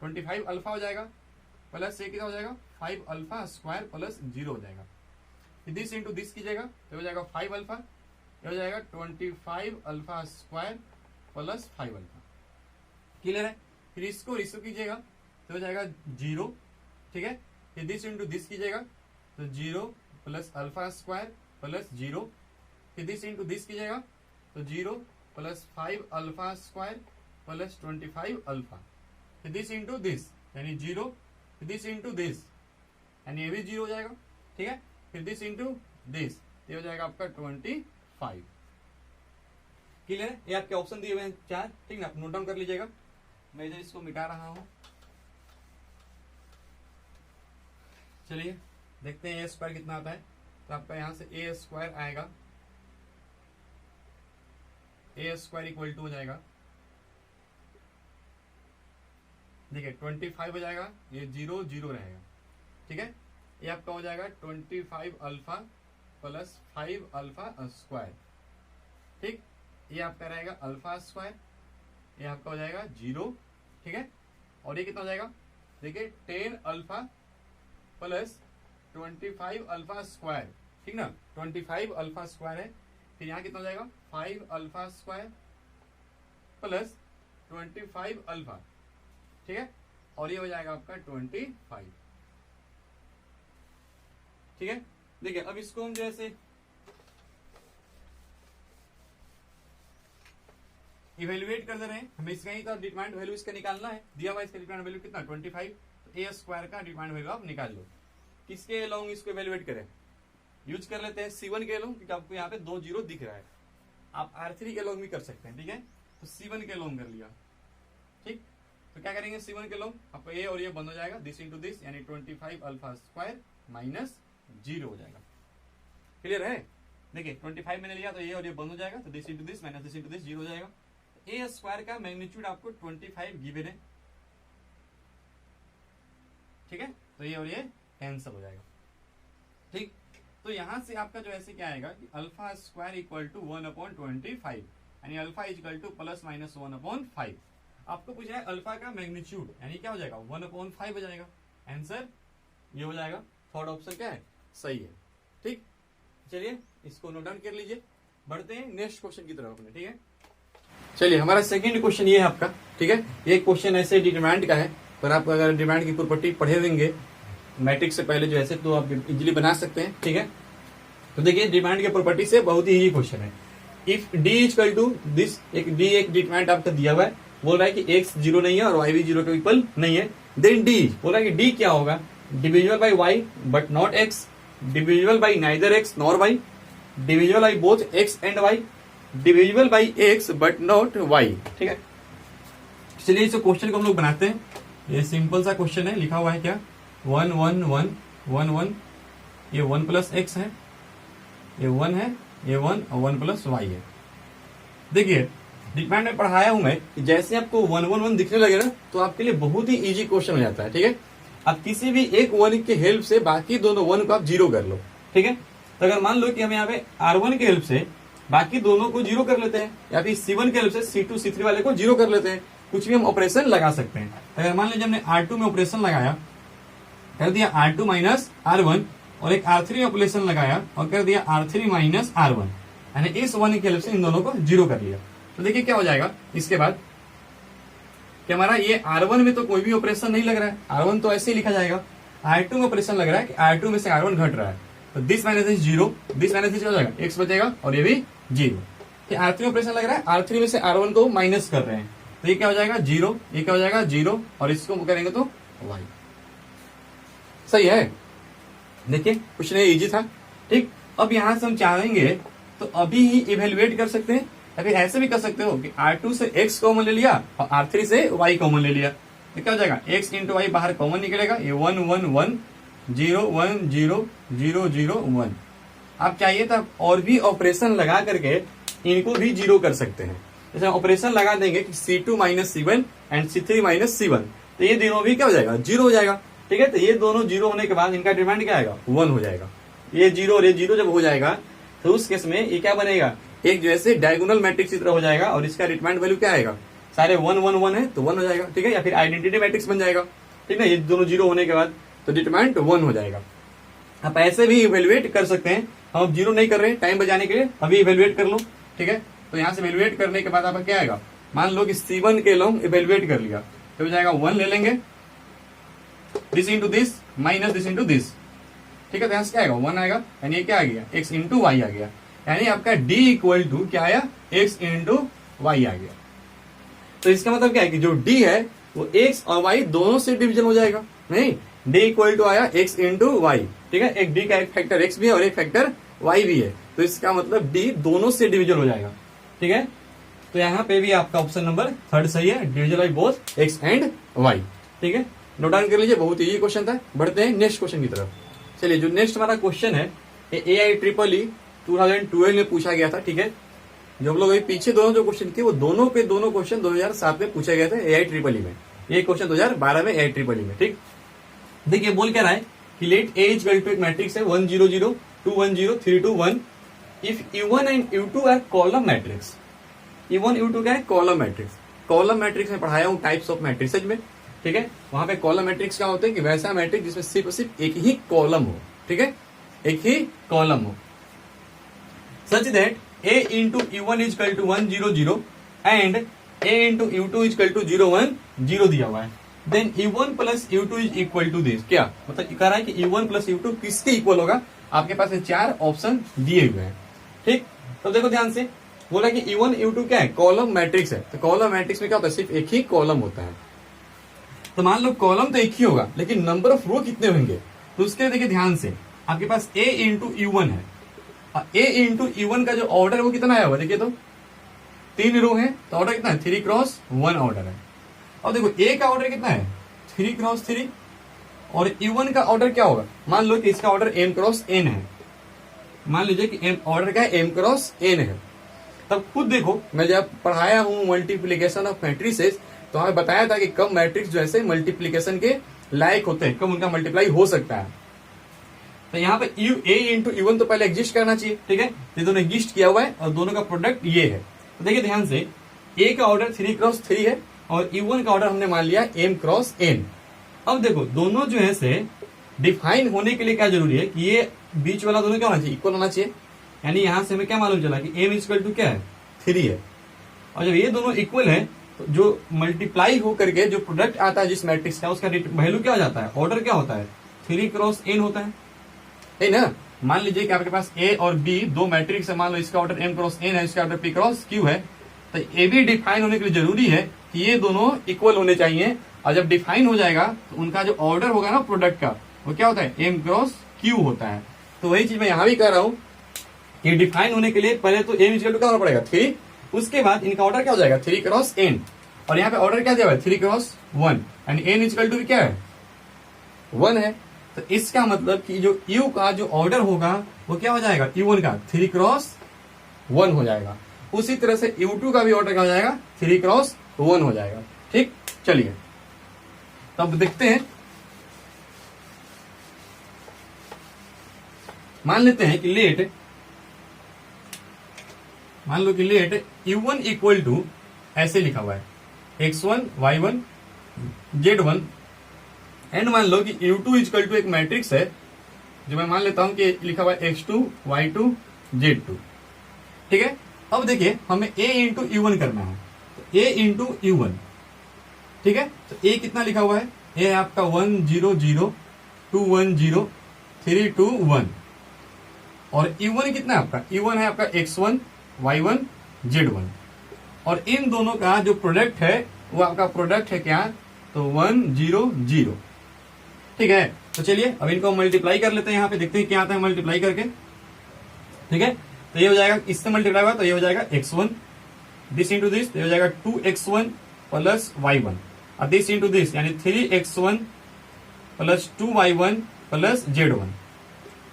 25 अल्फा हो जाएगा, प्लस से कितना हो जाएगा 5 अल्फा स्क्वायर प्लस 0 हो जाएगा। दिस इंटू दिस कीजिएगा तो हो जाएगा 5 अल्फा, ये हो जाएगा 25 alpha square plus 5 alpha. Clear है, फिर इसको कीजिएगा तो हो जाएगा 0। ठीक है, फिर दिस इंटू दिस कीजिएगा तो 0 प्लस अल्फा स्क्वायर प्लस 0, फिर दिस इंटू दिस कीजिएगा तो 0 plus 5 alpha square plus 25 alpha, फिर दिस इंटू दिस यानी 0, फिर दिस इंटू दिस यानी ये भी 0 हो जाएगा। ठीक है, फिर दिस इंटू दिस ये हो जाएगा आपका 25। क्लियर है, ये आपके ऑप्शन दिए हुए हैं 4। ठीक है, आप नोट डाउन कर लीजिएगा, मैं इधर इसको मिटा रहा हूं। चलिए देखते हैं ए स्क्वायर कितना आता है। तो आपका यहां से ए स्क्वायर आएगा, ए स्क्वायर इक्वल टू हो जाएगा, देखिए 25 हो जाएगा, ये 0 0 रहेगा। ठीक है, ये आपका हो जाएगा 25 अल्फा प्लस 5 अल्फा स्क्वायर, ठीक। ये आपका रहेगा अल्फा स्क्वायर, ये आपका हो जाएगा 0, ठीक है। और ये कितना हो जाएगा, देखिए 10 अल्फा प्लस 25 अल्फा स्क्वायर, ठीक ना, 25 अल्फा स्क्वायर है। फिर यहाँ कितना हो जाएगा 5 अल्फा स्क्वायर प्लस 25 अल्फा, ठीक है। और ये हो जाएगा आपका 25, ठीक है। देखिए अब इसको हम जैसे इवेल्युएट कर दे रहे हैं, हमें इसका ही तो डिमांड वैल्यू इसका निकालना है, दिया हुआ इसका डिमांड वैल्यू कितना 25, तो ए स्क्वायर का डिमांड वैल्यू आप निकाल लो। किसके अलोंग इसको इवेल्युएट करें, यूज कर लेते हैं C1 के अलोंग, क्योंकि आपको यहाँ पे 2 0 दिख रहा है। आप R3 के अलोंग भी कर सकते हैं, ठीक है। तो C1 के अलोंग कर लिया, ठीक। तो क्या करेंगे C1 के अलोंग, आपको ए और ये बंद हो जाएगा, दिस इंटू दिस, यानी 25 अल्फा स्क्वायर माइनस 0 हो जाएगा। क्लियर है, देखिए 25 मैंने लिया तो ये और ये बंद हो जाएगा, तो this into this minus this into this 0 हो जाएगा। ए स्क्वायर का मैग्नीट्यूड आपको 25 गिवन है, ठीक है। तो ये और ये कैंसिल हो जाएगा, ठीक। तो यहां से आपका जो ऐसे क्या आएगा कि अल्फा स्क्वायर इक्वल टू 1/25, यानी alpha equal two plus minus 1/5। आपको पूछ रहा है अल्फा का मैग्नीट्यूड, यानी क्या हो जाएगा 1/5 हो जाएगा। आंसर ये हो जाएगा, थर्ड ऑप्शन क्या है, सही है, ठीक। चलिए इसको नोट डाउन कर लीजिए, बढ़ते हैं नेक्स्ट क्वेश्चन की तरफ अपने, ठीक है। चलिए हमारा सेकंड क्वेश्चन ये है आपका, ठीक है। ये क्वेश्चन ऐसे डिमांड का है, पर आप अगर डिमांड की प्रॉपर्टी पढ़े होंगे मैट्रिक्स से पहले जो ऐसे, तो आप इजीली बना सकते हैं, ठीक है। तो देखिए डिमांड के प्रॉपर्टी से बहुत ही इजी क्वेश्चन है। If D equal to this, एक डिमांड आपका दिया हुआ है, बोल रहा है कि x 0 नहीं है और y भी 0 के इक्वल नहीं है, देन डी बोल रहा है कि डी क्या होगा, divisible by y but not x, divisible by neither x nor y, divisible by both x and y, divisible by x but not y, ठीक है। चलिए इस क्वेश्चन को हम लोग बनाते हैं। ये सिंपल सा क्वेश्चन है, लिखा हुआ है क्या 1 1 1 1 1, ये 1 प्लस x है, ये 1 है, ये 1 और 1 प्लस y है। देखिए डिमांड में पढ़ाया हूं मैं, जैसे आपको 1 1 1 दिखने लगे ना, तो आपके लिए बहुत ही इजी क्वेश्चन हो जाता है, ठीक है। आप किसी भी एक 1 के हेल्प से बाकी दोनों 1 को आप 0 कर लो, ठीक है। तो अगर मान लो कि हम यहाँ पे R1 के हेल्प से बाकी दोनों को 0 कर लेते हैं, या फिर C1 के हेल्प से C2 C3 वाले को 0 कर लेते हैं, कुछ भी हम ऑपरेशन लगा सकते हैं। अगर मान लीजिए हमने R2 में ऑपरेशन लगाया, कर दिया R2 माइनस R1, और एक R3 में ऑपरेशन लगाया और कर दिया R3 माइनस R1, यानी इस 1 के हेल्प से इन दोनों को 0 कर लिया। तो देखिए क्या हो जाएगा इसके बाद कि हमारा ये R1 में तो कोई भी ऑपरेशन नहीं लग रहा है, R1 तो ऐसे ही लिखा जाएगा। R2 में ऑपरेशन लग रहा है कि R2 में से R1 घट रहा है, तो this minus this 0, this minus this हो जाएगा, x बचेगा और ये भी 0। R3 में ऑपरेशन लग रहा है, R3 में से R1 को माइनस कर रहे हैं, तो ये क्या हो जाएगा 0, ये क्या हो जाएगा 0, और इसको करेंगे तो y। सही है, देखिए कुछ नहीं, इजी था, ठीक। अब यहां से हम चाहेंगे तो अभी ही इवेल्युएट कर सकते हैं, या फिर ऐसे भी कर सकते हो कि R2 से x कॉमन ले लिया और R3 से y कॉमन ले लिया, तो क्या हो जाएगा x इंटू वाई बाहर कॉमन निकलेगा, ये 1 1 1 0 1 0 0 0 1। आप चाहिए तो और भी ऑपरेशन लगा करके इनको भी 0 कर सकते हैं। जैसे ऑपरेशन लगा देंगे कि C2 minus C1 and C3 minus C1, तो ये दोनों भी क्या हो जाएगा 0 हो जाएगा, ठीक है। तो ये दोनों 0 होने के बाद इनका डिमांड क्या आएगा 1 हो जाएगा। ये 0 और ये 0 जब हो जाएगा तो उस केस में ये क्या बनेगा, एक जैसे डायगोनल मैट्रिक्स की तरह हो जाएगा, और इसका डिमांड वैल्यू क्या आएगा, सारे 1 1 1 है तो 1 हो जाएगा, ठीक है। या फिर आइडेंटिटी मैट्रिक्स बन जाएगा, ठीक है। ये दोनों 0 होने के बाद तो डिटरमाइंट 1 हो जाएगा। आप ऐसे भी इवेल्युएट कर सकते हैं, हम 0 नहीं कर रहे हैं टाइम बचाने के लिए, अभी इवेल्युएट कर लो, ठीक है। तो यहाँ से इवेल्युएट करने के बाद आपका क्या आएगा, मान लो कि C1 के लोग इवेल्युएट कर लिया, तो हो जाएगा 1 ले लेंगे, this into this minus this into this, ठीक है। तो यहाँ से क्या आएगा 1 आएगा, यानी ये क्या आ गया x इंटू वाई आ गया, यानी आपका d इक्वल टू क्या आया x इंटू वाई आ गया। तो इसका मतलब क्या है कि जो d है वो x और y दोनों से डिवीजन हो जाएगा, नहीं d इक्वल टू आया x इंटू वाई, ठीक है। एक d का एक फैक्टर x भी है और एक फैक्टर y भी है, तो इसका मतलब d दोनों से डिवीजन हो जाएगा, ठीक है। तो यहाँ पे भी आपका ऑप्शन नंबर 3 सही है, division by both x and y, ठीक है। नोट डाउन कर लीजिए, बहुत इजी क्वेश्चन था। बढ़ते हैं नेक्स्ट क्वेश्चन की तरफ। चलिए जो नेक्स्ट हमारा क्वेश्चन है AIEEE 2012 में पूछा गया था, ठीक है। जो हम लोग अभी पीछे दोनों जो क्वेश्चन थे वो दोनों क्वेश्चन 2007 में पूछे गए थे AIEEE में, ये क्वेश्चन 2012 में AIEEE में, ठीक। देखिए बोल क्या रहा है कि let A is equal to एक मैट्रिक्स है 1 0 0 2 1 0 3 2 1 if U1 and U2 are column matrix. U1 U2 क्या है? Column matrix. कॉलम मैट्रिक्स में पढ़ाया हूं टाइप्स ऑफ मैट्रिक्सेज में, ठीक है। वहां पे कॉलम मैट्रिक्स क्या होते हैं कि वैसा मैट्रिक्स जिसमें सिर्फ एक ही कॉलम हो, ठीक है, एक ही कॉलम हो, such that A into U1 is equal to 1 0 0 and A into U2 is equal to 0 1 0 दिया हुआ है। Then U1 plus U2 is equal to this, क्या मतलब कह रहा है कि U1 प्लस U2 किसके इक्वल होगा? आपके पास 4 ऑप्शन दिए हुए हैं, ठीक। तो देखो ध्यान से, बोला कि U1 U2 क्या है? कॉलम मैट्रिक्स है। तो कॉलम मैट्रिक्स में क्या होता है? सिर्फ एक ही कॉलम होता है। तो मान लो कॉलम तो एक ही होगा, लेकिन नंबर ऑफ रो कितने होंगे? तो उसके देखिए ध्यान से, आपके पास A इंटू U1 है। A इंटू U1 का जो ऑर्डर है वो कितना आया हुआ? देखिए तो 3 रो है, तो ऑर्डर कितना है? 3 क्रॉस 1 ऑर्डर है। और देखो A का ऑर्डर कितना है? 3 क्रॉस 3। और U1 का ऑर्डर क्या होगा? मान लो कि इसका ऑर्डर M क्रॉस N है। मान लीजिए कि ऑर्डर क्या है? M क्रॉस N है। तब खुद देखो, मैं जब पढ़ाया हूं मल्टीप्लीकेशन ऑफ मैट्रिसेस, तो हमें बताया था कि कम मैट्रिक्स जो ऐसे मल्टीप्लीकेशन के लायक होते हैं, कम उनका मल्टीप्लाई हो सकता है। तो यहाँ पे A इंटू U1 तो पहले एग्जिस्ट करना चाहिए, ठीक है। ये दोनों एग्जिस्ट किया हुआ है और दोनों का प्रोडक्ट ये है। तो देखिए ध्यान से, A का ऑर्डर 3 क्रॉस 3 है और U1 का ऑर्डर हमने मान लिया M क्रॉस N। अब देखो दोनों जो है से डिफाइन होने के लिए क्या जरूरी है कि ये बीच वाला दोनों क्या होना चाहिए? इक्वल होना चाहिए। यानी यहां से हमें क्या मालूम चला कि M इक्वल टू क्या है? 3 है। और जब ये दोनों इक्वल है तो जो मल्टीप्लाई हो करके जो प्रोडक्ट आता है जिस मैट्रिक्स का, उसका वैल्यू क्या हो जाता है? ऑर्डर क्या होता है? 3 क्रॉस N होता है ना। मान लीजिए कि आपके पास A और B दो मैट्रिक्स है, मान लो इसका ऑर्डर M क्रॉस N है, इसका ऑर्डर P क्रॉस Q है। तो ए भी डिफाइन होने के लिए जरूरी है कि ये दोनों इक्वल होने चाहिए। और जब डिफाइन हो जाएगा तो उनका जो ऑर्डर होगा ना प्रोडक्ट का, वो क्या होता है? M क्रॉस Q होता है। तो वही चीज मैं यहां भी कह रहा हूं कि डिफाइन होने के लिए पहले तो M इक्वल टू क्या होना पड़ेगा? 3। उसके बाद इनका ऑर्डर क्या हो जाएगा? 3 क्रॉस N। और यहाँ पे ऑर्डर क्या दिया हुआ है? 3 cross 1 and N equal to क्या है? 1 है। तो इसका मतलब कि जो U का जो ऑर्डर होगा वो क्या हो जाएगा? U1 का 3 क्रॉस 1 हो जाएगा। उसी तरह से U2 का भी ऑर्डर क्या हो जाएगा? 3 क्रॉस 1 हो जाएगा, ठीक। चलिए तब देखते हैं, मान लेते हैं कि लेट, मान लो कि लेट U1 इक्वल टू ऐसे लिखा हुआ है X1 Y1 Z1 एंड मान लो कि U2 इक्वल टू एक मैट्रिक्स है जो मैं मान लेता हूं कि लिखा हुआ है X2 Y2 Z2, ठीक है। अब देखिए हमें A इंटू U1 करना है, तो A इंटू U1, ठीक है। तो A कितना लिखा हुआ है? A है आपका 1 0 0 2 1 0 3 2 1 और U1 कितना है आपका? U1 है आपका X1 Y1 Z1 और इन दोनों का जो प्रोडक्ट है वो आपका प्रोडक्ट है क्या? तो 1 0 0, ठीक है। तो चलिए अब इनको मल्टीप्लाई कर लेते हैं, यहाँ पे देखते हैं क्या आता है मल्टीप्लाई करके, ठीक है। तो ये हो जाएगा, इससे मल्टीप्लाई हुआ तो ये हो जाएगा X1 दिस इंटू दिस, तो ये हो जाएगा 2X1 प्लस Y1 और दिस इंटू दिस यानी 3X1 plus 2Y1 plus Z1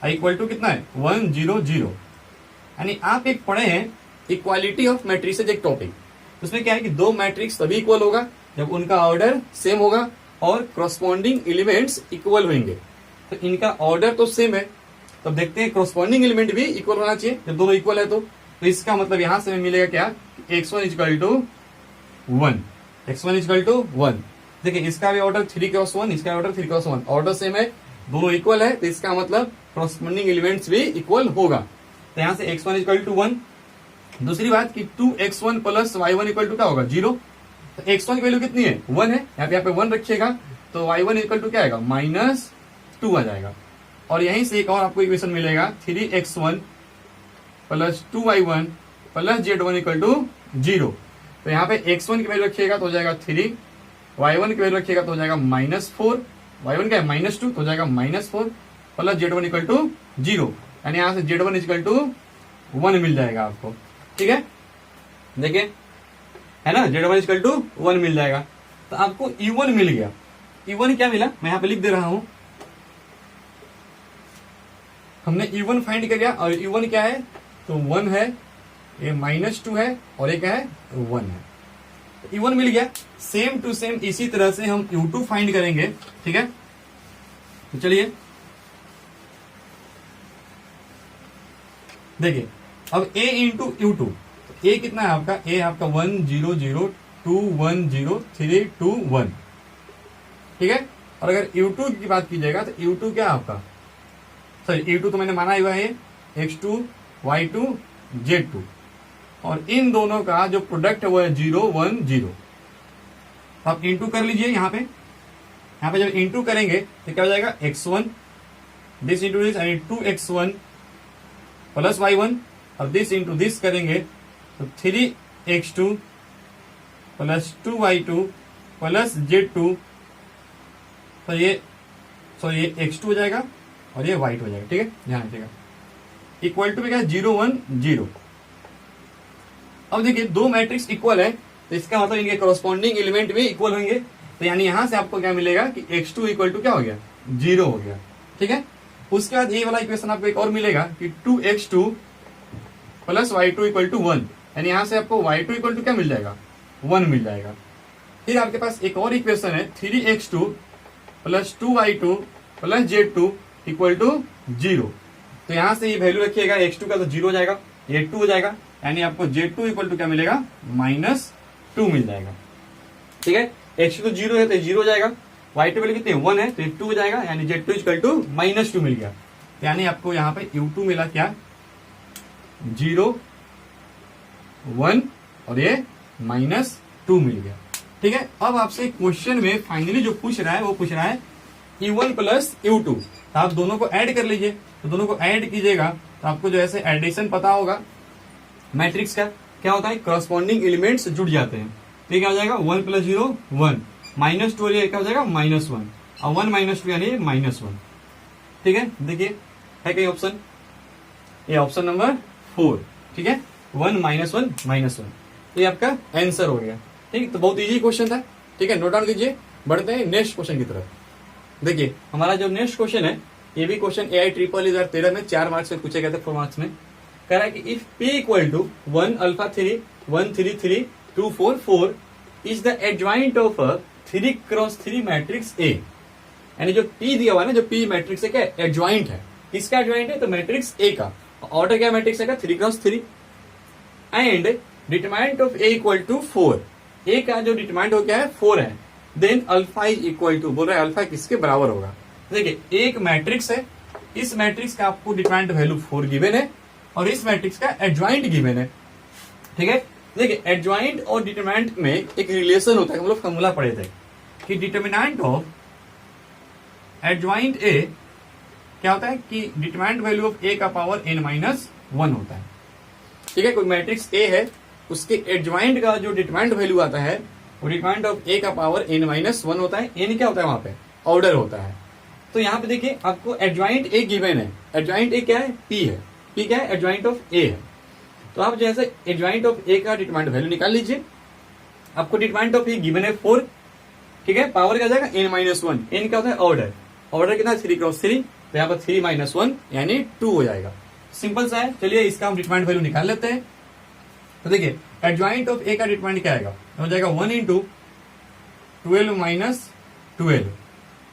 equal to कितना है? 1 0 0। यानी आप एक पढ़े हैं इक्वालिटी ऑफ मैट्रिक्स एक टॉपिक, उसमें क्या है कि दो मैट्रिक्स तभी इक्वल होगा जब उनका ऑर्डर सेम होगा और करस्पॉन्डिंग एलिमेंट्स इक्वल होंगे। तो इनका ऑर्डर तो सेम है, तब देखते हैं करस्पॉन्डिंग एलिमेंट भी इक्वल होना चाहिए। जब दोनों इक्वल है तो इसका मतलब यहां से मिलेगा क्या? X1 equal to 1, X1 equal to 1। देखिए इसका भी ऑर्डर 3 क्रॉस 1, इसका ऑर्डर 3 क्रॉस 1, ऑर्डर सेम है, दोनों इक्वल है, तो इसका मतलब करस्पॉन्डिंग एलिमेंट्स भी इक्वल होगा। तो यहां से X1 इक्वल टू 1। दूसरी बात कि 2X1 plus Y1 equal to क्या होगा? 0। तो X1 की वैल्यू कितनी है? 1 है, यहाँ पे 1 रखिएगा तो Y1 इक्वल टू क्या आएगा? -2 आ जाएगा। और यहीं से एक और आपको इक्वेशन मिलेगा 3X1 plus 2Y1 plus Z1 equal to 0। तो यहाँ पे X1 की वैल्यू रखिएगा तो हो जाएगा 3, Y1 की वैल्यू रखिएगा तो हो जाएगा -4, Y1 क्या है? -2 तो हो जाएगा -4 प्लस Z1 इक्वल टू 0। यानी यहाँ से Z1 इक्वल टू 1 मिल जाएगा आपको, ठीक है। देखिए है ना, Z1 इक्वल टू 1 मिल जाएगा। तो आपको U1 मिल गया। U1 क्या मिला? मैं यहाँ पे लिख दे रहा हूं, हमने U1 फाइंड कर लिया और U1 क्या है? तो 1 है, ये -2 है और ये क्या है? 1 है। तो U1 मिल गया। सेम टू सेम इसी तरह से हम U2 फाइंड करेंगे, ठीक है। तो चलिए देखिए अब a इंटू U2, ए कितना है आपका, ए आपका 1 0 0 2 1 0 3 2 1, ठीक है। और अगर U2 की बात कीजिएगा तो U2 क्या है आपका, सॉरी U2 तो मैंने माना हुआ है X2 Y2 Z2, और इन दोनों का जो प्रोडक्ट है वो है 0 1 0। आप इंटू कर लीजिए यहाँ पे जब इंटू करेंगे तो क्या हो जाएगा x1 दिस इंटू दिस यानी 2x1 प्लस y1, और दिस इंटू दिस करेंगे तो 3x2 plus 2y2 plus z2, तो ये x2 हो जाएगा और ये y2 हो जाएगा, ठीक है, ध्यान रखिएगा। इक्वल टू क्या, 0 1 0। अब देखिए दो मैट्रिक्स इक्वल है तो इसका मतलब इनके कॉरस्पॉन्डिंग एलिमेंट भी इक्वल होंगे, तो यानी यहां से आपको क्या मिलेगा कि x2 इक्वल टू क्या हो गया, 0 हो गया, ठीक है। उसके बाद ये वाला इक्वेशन आपको एक और मिलेगा कि 2x2 plus y2 equal to 1, यानी यहां से आपको y2 इक्वल टू क्या मिल जाएगा, 1 मिल जाएगा। फिर आपके पास एक और इक्वेशन है 3x2 plus 2y2 plus z2 equal to 0, तो यहां से ये वैल्यू रखिएगा, x2 का तो 0 हो जाएगा, ये 2 हो जाएगा, यानी आपको z2 इक्वल टू क्या मिलेगा, -2 मिल जाएगा, ठीक है। x2 तो 0 है तो 0 हो जाएगा, y2 वैल्यू कितनी 1 है तो 2 हो जाएगा, यानी z2 इक्वल टू -2 मिल गया, यानी आपको यहाँ पे u2 मिला क्या, 0 1 और ये -2 मिल गया, ठीक है। अब आपसे क्वेश्चन में फाइनली जो पूछ रहा है वो पूछ रहा है u1 प्लस u2, तो आप दोनों को ऐड कर लीजिए, तो दोनों को ऐड कीजिएगा तो आपको जो ऐसे एडिशन पता होगा मैट्रिक्स का क्या होता है, करस्पॉन्डिंग एलिमेंट्स जुड़ जाते हैं, तो क्या हो जाएगा 1 प्लस 0 1 -2 और ये क्या हो जाएगा -1 और 1 -2 यानी -1, ठीक है। देखिए है कहीं ऑप्शन, ये ऑप्शन नंबर 4, ठीक है, 1 -1 -1, ये आपका आंसर हो गया, ठीक। तो बहुत इजी क्वेश्चन था, ठीक है, नोट डाउन कीजिए। बढ़ते हैं नेक्स्ट क्वेश्चन की तरफ। देखिए हमारा जो नेक्स्ट क्वेश्चन है ये भी क्वेश्चन AI 2013 में 4 मार्क्स में पूछे गए थे, 4 मार्क्स में कह रहा है कि if P equal to 1 alpha 3 1 3 3 2 4 4 is the adjoint of a 3 cross 3 matrix A, यानी जो P दिया हुआ है ना, जो P मैट्रिक्स है क्या एडजॉइंट है, किसका एडजॉइंट है, तो मैट्रिक्स A का, ऑर्डर क्या मैट्रिक्स है 3 cross 3, and determinant of A equal to 4, A का जो डिटरमिनेंट हो क्या है 4 है, then alpha is equal to, बोल रहा है अल्फा किसके बराबर होगा। देखिए एक मैट्रिक्स है, इस मैट्रिक्स का आपको डिटरमिनेंट वैल्यू 4 गिवन है और इस मैट्रिक्स का एडजॉइंट गिवन है, ठीक है। देखिए एडजॉइंट और डिटरमिनेंट में एक रिलेशन होता है, हम लोग फॉर्मूला पढ़े थे कि डिटरमिनेंट ऑफ एडजॉइंट ए क्या होता है कि डिटरमिनेंट वैल्यू ऑफ ए का पावर n-1 होता है, ठीक है। कोई मैट्रिक्स ए है उसके एडजॉइंट का जो डिटरमिनेंट वैल्यू आता है वो डिटरमिनेंट ऑफ ए का पावर n-1 होता है, n क्या होता है वहां पे, ऑर्डर होता है। तो यहाँ पे देखिए आपको एडजॉइंट ए गिवन है, एडजॉइंट ए क्या है, P है, P क्या है, एडजॉइंट ऑफ ए है, तो आप जैसे एडजॉइंट ऑफ ए का डिटरमिनेंट वैल्यू निकाल लीजिए, आपको डिटरमिनेंट ऑफ ए गिवन है 4, ठीक है, पावर क्या जाएगा n-1, n क्या होता है ऑर्डर, ऑर्डर कितना 3 क्रॉस 3, तो यहाँ पर 3 - 1 यानी 2 हो जाएगा, सिंपल सा है। चलिए इसका हम डिटरमिनेंट वैल्यू निकाल लेते हैं। तो देखिए एडजॉइंट ऑफ ए का डिटरमिनेंट क्या आएगा, हो जाएगा 1 × 12 - 12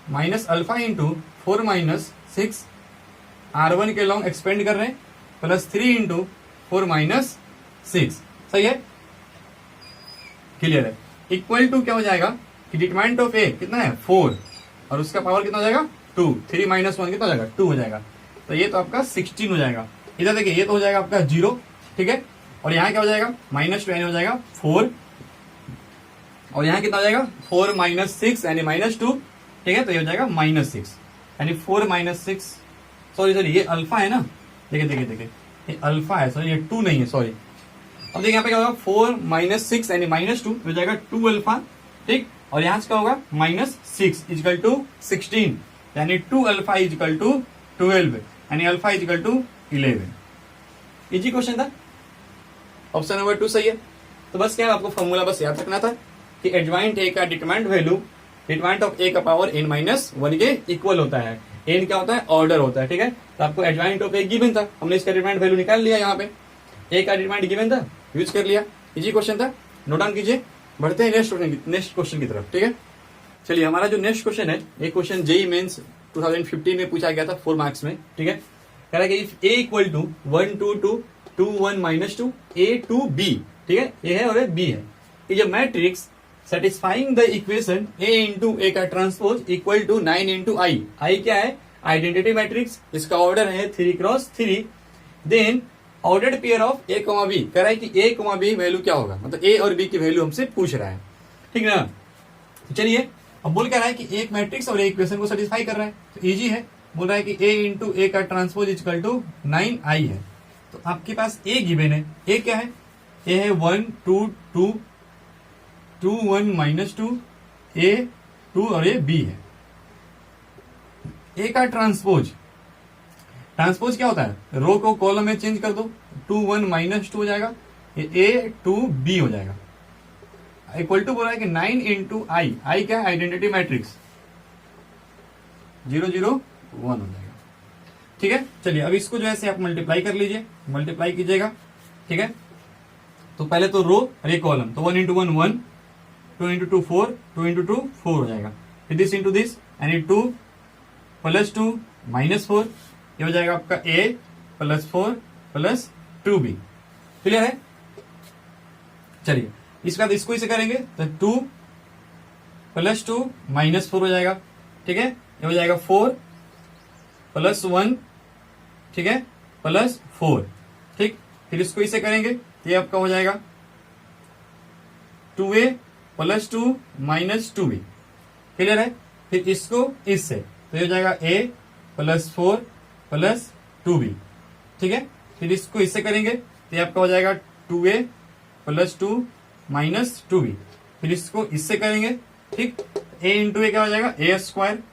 माइनस अल्फा इंटू 4 - 6 R1 के लॉन्ग एक्सपेंड कर रहे हैं प्लस 3 × 4 - 6, सही है, क्लियर है। इक्वल टू क्या हो जाएगा कि डिटरमिनेंट ऑफ ए कितना है 4 और उसका पावर कितना हो जाएगा 2, 3 - 1 कितना हो जाएगा 2 हो जाएगा, तो ये तो आपका 16 हो जाएगा। इधर देखिए ये तो हो जाएगा आपका 0, ठीक है, और यहाँ क्या हो जाएगा -2 यानी हो जाएगा 4, और यहाँ कितना हो जाएगा 4 - 6 यानी -2, ठीक है, तो ये हो जाएगा -6 यानी 4 - 6, सॉरी ये अल्फा है ना, देखिए ये अल्फा है, सॉरी ये 2 नहीं है, सॉरी। अब देखिए यहाँ पे क्या होगा 4 - 6 यानी -2 हो जाएगा 2 अल्फा, ठीक, और यहाँ से क्या होगा -6 इजकल टू 16 यानी 2 अल्फा इजकल टू 12 यानी alpha equal to 11। Easy question था, ऑप्शन नंबर 2 सही है। तो बस क्या आपको फॉर्मूला बस याद रखना था कि एडजॉइंट ए का डिटरमिनेंट वैल्यू डिटरमिनेंट ऑफ ए का पावर n-1 के इक्वल होता है, n क्या होता है ऑर्डर होता है, ठीक है। तो आपको एडजॉइंट ऑफ ए गिवन था, हमने इसका डिटरमिनेंट वैल्यू निकाल लिया, यहाँ पे ए का डिटरमिनेंट गिवन था यूज कर लिया, इजी क्वेश्चन था, नोट डाउन कीजिए। बढ़ते हैं नेक्स्ट क्वेश्चन की तरफ, ठीक है। चलिए हमारा जो नेक्स्ट क्वेश्चन है, ये क्वेश्चन जेईई मेंस 2015 में पूछा गया था 4 मार्क्स में, ठीक है। कह रहा है कि if A equal to 1 2 2 2 1 minus 2 A two B, ठीक है, ए है और ए बी है, कि जब matrix satisfying the equation A into A का transpose equal to 9 into I, I क्या है, आइडेंटिटी मैट्रिक्स, इसका ऑर्डर है 3x3, then ordered pair of A comma B, कह रहा है कि ए कॉमा बी वैल्यू क्या होगा, मतलब ए और बी की वैल्यू हमसे पूछ रहा है, ठीक है ना। चलिए अब बोल कह रहा है कि एक मैट्रिक्स और एक इक्वेशन को सेटिस्फाई कर रहा है, तो इजी है, बोल रहा है कि ए इंटू ए का ट्रांसपोज इक्वल टू 9i है। तो आपके पास ए गिवन है, ए क्या है, ए है 1 2 2 2 1 माइनस 2 ए 2 और ए बी है। ए का ट्रांसपोज, ट्रांसपोज क्या होता है, रो को कॉलम में चेंज कर दो, 2 1 माइनस 2 हो जाएगा, ए 2 बी हो जाएगा, इक्वल टू बोला है कि 9 इंटू आई, आई क्या है, आइडेंटिटी मैट्रिक्स, 0 0 1 हो जाएगा, ठीक है। चलिए अब इसको जो है आप मल्टीप्लाई कर लीजिए, मल्टीप्लाई कीजिएगा, ठीक है। तो पहले तो रो और ये कॉलम, तो 1 इंटू 1 1, 2 इंटू 2 4, 2 इंटू 2 4 हो जाएगा, फिर दिस इंटू दिस यानी 2 प्लस 2 माइनस 4, ये हो जाएगा आपका a plus 4 plus 2b, clear है। चलिए इसके बाद इसको इसे करेंगे तो 2 प्लस 2 माइनस 4 हो जाएगा, ठीक है, ये हो जाएगा 4 प्लस 1, ठीक है, प्लस 4, ठीक, फिर इसको इसे करेंगे तो ये आपका हो जाएगा 2a plus 2 minus 2b, clear है। फिर इसको इससे तो ये हो जाएगा a प्लस 4 प्लस 2b, ठीक है, फिर इसको इससे करेंगे तो ये आपका हो जाएगा 2a प्लस 2 माइनस 2b, फिर इसको इससे करेंगे, ठीक, a इंटू ए क्या हो जाएगा a स्क्वायर,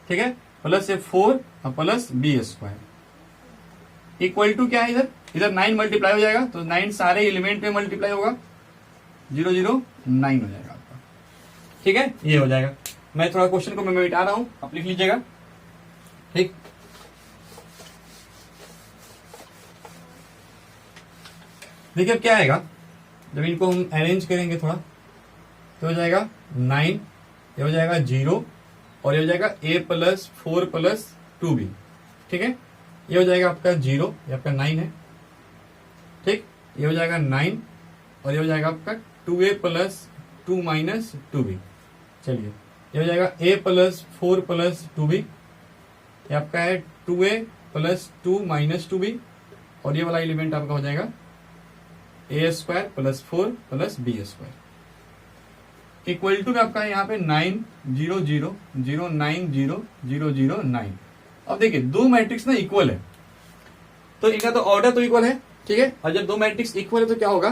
ठीक है, प्लस ए 4 और plus b square equal to क्या है, इधर इधर 9 मल्टीप्लाई हो जाएगा, तो 9 सारे एलिमेंट में मल्टीप्लाई होगा, 0 0 9 हो जाएगा आपका, ठीक है, ये हो जाएगा। मैं थोड़ा क्वेश्चन को मैं मिटा रहा हूं, आप लिख लीजिएगा, ठीक। देखिए अब क्या आएगा, जब इनको हम अरेंज करेंगे थोड़ा तो हो जाएगा 9, ये हो जाएगा 0 और ये हो जाएगा a प्लस 4 प्लस 2b, ठीक है, ये हो जाएगा आपका 0, ये आपका 9 है, ठीक, ये हो जाएगा 9 और ये हो जाएगा आपका 2a प्लस 2 माइनस 2b, चलिए ये हो जाएगा a प्लस 4 प्लस 2b, ये आपका है 2a प्लस 2 माइनस 2b और ये वाला एलिमेंट आपका हो जाएगा a square plus 4 plus b square equal to आपका यहाँ पे 9 0 0 0 9 0 0 0 9। अब देखिए दो मैट्रिक्स ना इक्वल है तो इनका तो ऑर्डर तो इक्वल है, ठीक है, और जब दो मैट्रिक्स इक्वल है तो क्या होगा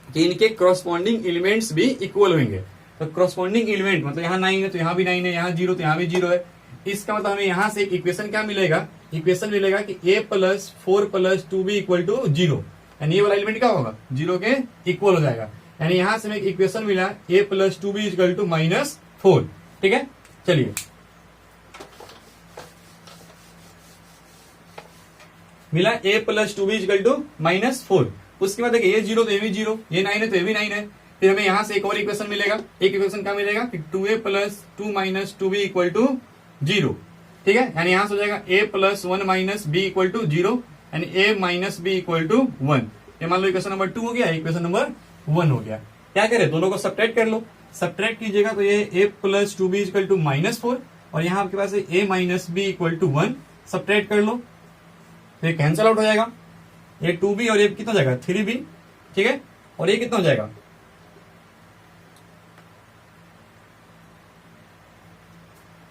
कि इनके करस्पॉन्डिंग एलिमेंट्स भी इक्वल होंगे। तो करस्पॉन्डिंग एलिमेंट मतलब यहाँ 9 है तो यहाँ भी 9 है, यहाँ 0 तो यहाँ भी 0 है, इसका मतलब हमें यहाँ से एक इक्वेशन क्या मिलेगा, इक्वेशन मिलेगा कि a plus 4 plus 2b equal to 0, यानी ये वाला एलिमेंट क्या होगा 0 के इक्वल हो जाएगा, यानी यहां से हमें एक इक्वेशन मिला a plus 2b equal to -4, ठीक है। चलिए मिला a plus 2b equal to -4, उसके बाद देखिए ये 0 तो ये भी 0, ये 9 है तो ये भी 9 है, फिर हमें यहां से एक और इक्वेशन मिलेगा, एक इक्वेशन क्या मिलेगा कि 2a plus 2 minus 2b equal to 0, ठीक है, यानी यहां से हो जाएगा a plus 1 minus b equal to 0 यानी a minus B equal to 1। ये मान लो इक्वेशन नंबर 2 हो गया, इक्वेशन नंबर 1 हो गया। क्या करें, दोनों को सब्ट्रैक्ट कर लो, सब्ट्रैक्ट कीजिएगा तो ये a plus 2b equal to -4 और यहाँ आपके पास है a minus B equal to 1, subtract कर लो तो ये कैंसिल आउट हो जाएगा, ये 2b और ये कितना हो जाएगा 3b, ठीक है, और ये कितना हो जाएगा